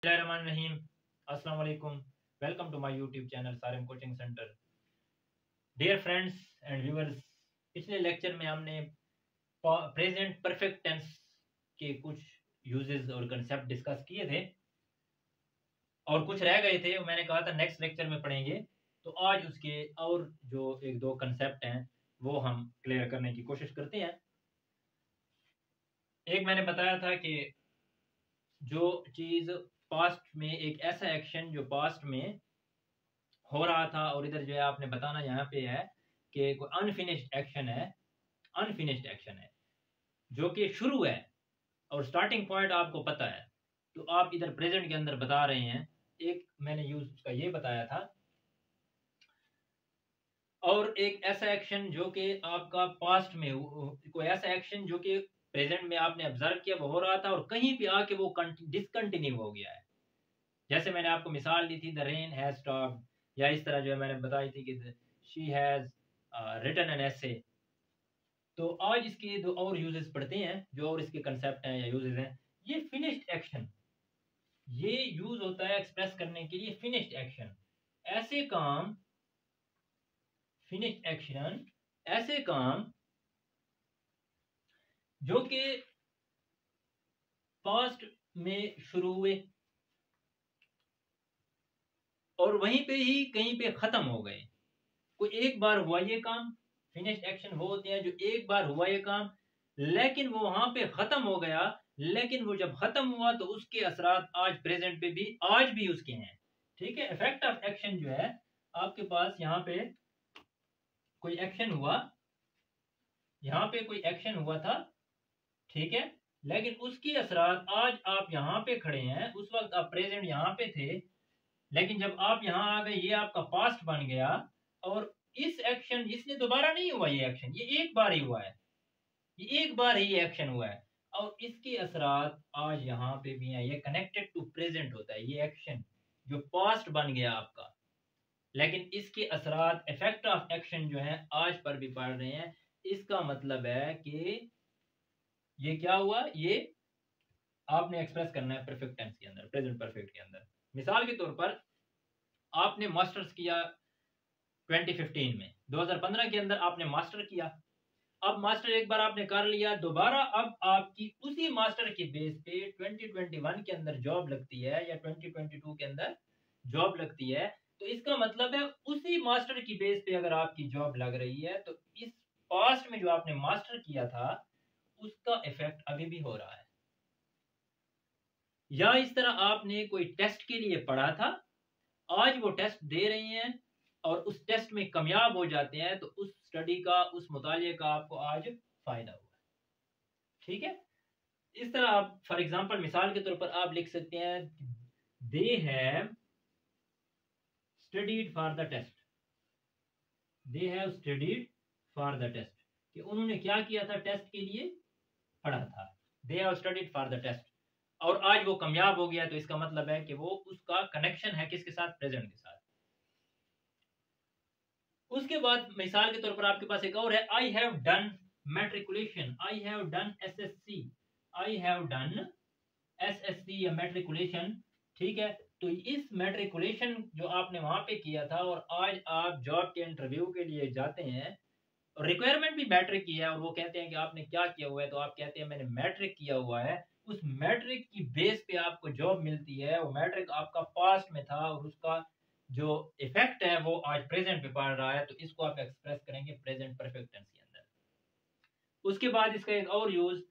बिस्मिल्लाहिर्रहमानिर्रहीम। अस्सलाम वालेकुम। Welcome to my YouTube channel Sarim coaching centre. Dear friends and viewers, पिछले लेक्चर में हमने प्रेजेंट परफेक्ट टेंस के कुछ यूजेस और कंसेप्ट डिस्कस किए थे और कुछ रह गए थे। मैंने कहा था नेक्स्ट लेक्चर में पढ़ेंगे, तो आज उसके और जो एक दो कंसेप्ट हैं वो हम क्लियर करने की कोशिश करते हैं। एक मैंने बताया था कि जो चीज़ पास्ट में, एक ऐसा एक्शन जो पास्ट में हो रहा था, और इधर जो है आपने बताना यहाँ पे है कि कोई अनफिनिश्ड एक्शन है, अनफिनिश्ड एक्शन है जो कि शुरू है और स्टार्टिंग पॉइंट आपको पता है, तो आप इधर प्रेजेंट के अंदर बता रहे हैं। एक मैंने यूज उसका ये बताया था। और एक ऐसा एक्शन जो कि आपका पास्ट में, कोई ऐसा एक्शन जो कि प्रेजेंट में आपने ऑब्जर्व किया वो हो रहा था और कहीं पे आके वो डिसकंटिन्यू हो गया है। जैसे मैंने आपको मिसाल दी थी, द रेन हैज स्टॉप्ड, या इस तरह जो है मैंने बताई थी कि she has written an essay. तो आज इसके दो और यूजेस पढ़ते हैं, जो और इसके कंसेप्ट हैं या यूजेस हैं। ये फिनिश्ड एक्शन, ये यूज होता है एक्सप्रेस करने के लिए फिनिश्ड एक्शन। ऐसे काम, फिनिश्ड एक्शन ऐसे काम जो कि पास्ट में शुरू हुए और वहीं पे ही कहीं पे खत्म हो गए। कोई एक बार हुआ ये काम, फिनिश्ड एक्शन वो होते हैं जो एक बार हुआ ये काम लेकिन वो वहां पे खत्म हो गया, लेकिन वो जब खत्म हुआ तो उसके असरात आज प्रेजेंट पे भी, आज भी उसके हैं। ठीक है, इफेक्ट ऑफ एक्शन जो है आपके पास, यहाँ पे कोई एक्शन हुआ, यहाँ पे कोई एक्शन हुआ था, ठीक है, लेकिन उसकी असरात आज आप यहाँ पे खड़े हैं, उस वक्त आप प्रेजेंट यहाँ पे थे, लेकिन जब आप यहाँ आ गए ये आपका पास्ट बन गया। और इस एक्शन, इसने दोबारा नहीं हुआ, ये एक्शन ये एक बार ही हुआ है, ये एक बार ही एक्शन हुआ है और इसके असरात आज यहाँ पे भी हैं। ये कनेक्टेड टू प्रेजेंट होता है, ये एक्शन जो पास्ट बन गया आपका, लेकिन इसके असरात, इफेक्ट ऑफ एक्शन जो है आज पर भी पड़ रहे हैं। इसका मतलब है कि ये क्या हुआ, ये आपने एक्सप्रेस करना है परफेक्ट टेंस के अंदर, प्रेजेंट परफेक्ट के अंदर। मिसाल के तौर पर आपने मास्टर्स किया 2015 में, 2015 के अंदर आपने मास्टर किया। अब मास्टर एक बार आपने कर लिया, दोबारा अब आपकी उसी मास्टर के बेस पे 2021 के अंदर जॉब लगती है या 2022 के अंदर जॉब लगती है, तो इसका मतलब है उसी मास्टर की बेस पे अगर आपकी जॉब लग रही है तो इस पास्ट में जो आपने मास्टर किया था उसका इफेक्ट अभी भी हो रहा है। या इस तरह आपने कोई टेस्ट के लिए पढ़ा था, आज वो टेस्ट दे रही हैं और उस टेस्ट में कामयाब हो जाते हैं, तो उस स्टडी का, उस मुताले का आपको आज फायदा हुआ। ठीक है, इस तरह आप फॉर एग्जांपल, मिसाल के तौर पर आप लिख सकते हैं, they have studied for the test, they have studied for the test, कि उन्होंने क्या किया था, टेस्ट के लिए पढ़ा था। They have studied for the test और आज वो कामयाब हो गया, तो इसका मतलब है कि वो, उसका कनेक्शन है किसके साथ, प्रेजेंट के साथ। उसके बाद मिसाल के तौर पर आपके पास एक और है, I have done matriculation, I have done SSC, I have done SSC या मैट्रिकुलेशन। ठीक है, तो इस मैट्रिकुलेशन जो आपने वहां पे किया था और आज आप जॉब के इंटरव्यू के लिए जाते हैं, रिक्वायरमेंट भी मैट्रिक की है और वो कहते हैं कि आपने क्या किया हुआ है, तो आप कहते हैं मैंने मैट्रिक किया हुआ है। उस मैट्रिक की बेस पे आपको जॉब मिलती है, वो मैट्रिक आपका पास्ट में था और उसका जो इफेक्ट है वो आज प्रेजेंट पे पड़ रहा है, तो इसको आप एक्सप्रेस करेंगे प्रेजेंट परफेक्ट टेंस के अंदर। उसके बाद इसका एक और यूज,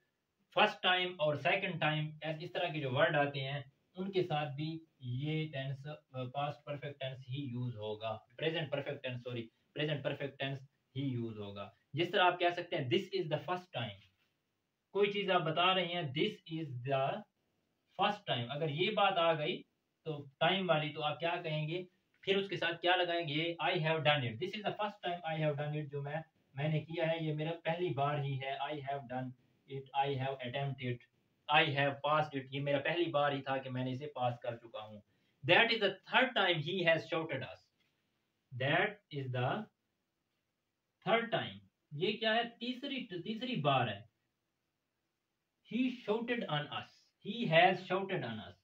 फर्स्ट टाइम और सेकंड टाइम, इस तरह के जो वर्ड आते हैं उनके साथ भी ये टेंस, पास्ट परफेक्ट टेंस ही यूज होगा, present perfect tense, sorry, present perfect tense ही यूज होगा। जिस तरह आप कह सकते हैं, this is the first time, कोई चीज आप बता रहे हैं, this is the first time, अगर ये बात आ गई तो टाइम वाली, तो आप क्या कहेंगे, फिर उसके साथ क्या लगाएंगे, I have done it, this is the first time I have done it, जो मैंने किया है, ये मेरा पहली बार ही है। I have done it, I have attempted it, I have passed it, ये मेरा पहली बार ही था कि मैंने इसे पास कर चुका हूं। That is the third time he has shouted us, that is the third time, ये क्या है, तीसरी बार है। he shouted on us, he has shouted on us,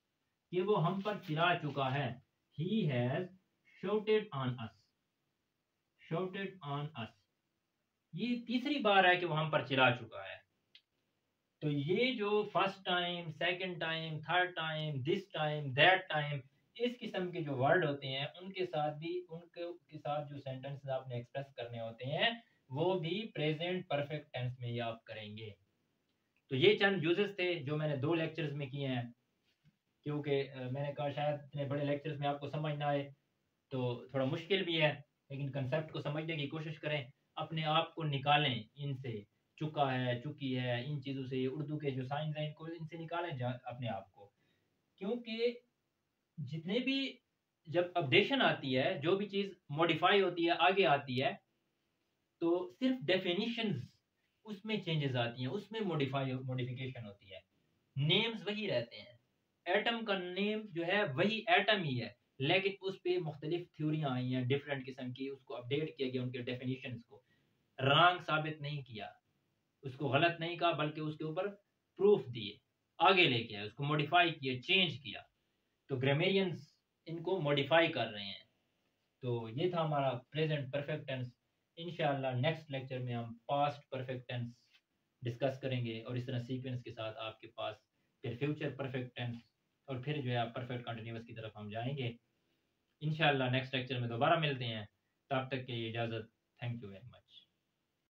कि वो हम पर चिल्ला चुका है। He has shouted on us, shouted on us। ये तीसरी बार है कि वो हम पर चिल्ला चुका है। तो ये जो first time, second time, third time, this time, that time, इस किस्म के जो वर्ड होते हैं उनके साथ भी, उनके साथ जो सेंटेंसेस आपने एक्सप्रेस करने होते हैं वो भी प्रेजेंट परफेक्ट टेंस में ही आप करेंगे। तो ये चंद यूजेस थे जो मैंने 2 लेक्चर्स में किए हैं, क्योंकि मैंने कहा शायद इतने बड़े लेक्चर्स में आपको समझ ना आए, तो थोड़ा मुश्किल भी है, लेकिन कंसेप्ट को समझने की कोशिश करें, अपने आप को निकालें इनसे, चुका है, चुकी है, इन चीज़ों से, उर्दू के जो साइंस हैं इनको, इनसे निकालें अपने आप को। क्योंकि जितने भी, जब अपडेशन आती है, जो भी चीज़ मॉडिफाई होती है, आगे आती है, तो सिर्फ डेफिनेशंस उसमें चेंजेस आती हैं, उसमें मॉडिफिकेशन होती है, नेम्स वही रहते हैं। एटम का नेम जो है वही एटम ही है, लेकिन उस पर मुख्तलिफ थ्योरियाँ आई हैं डिफरेंट किस्म की, उसको अपडेट किया गया, उनके डेफिनेशंस को रॉन्ग साबित नहीं किया, उसको गलत नहीं कहा, बल्कि उसके ऊपर प्रूफ दिए, आगे लेके आए, उसको मॉडिफाई किया, चेंज किया। तो ग्रामेरियंस इनको मॉडिफाई कर रहे हैं। तो ये था हमारा प्रेजेंट परफेक्ट टेंस। इंशाल्लाह नेक्स्ट लेक्चर में हम पास्ट परफेक्ट टेंस डिस्कस करेंगे, और इस तरह सीक्वेंस के साथ आपके पास फिर फ्यूचर परफेक्ट टेंस, और फिर जो है आप परफेक्ट कंटिन्यूअस की तरफ हम जाएंगे। इंशाल्लाह नेक्स्ट लेक्चर में दोबारा मिलते हैं, तब तक के लिए इजाज़त। Thank you very much.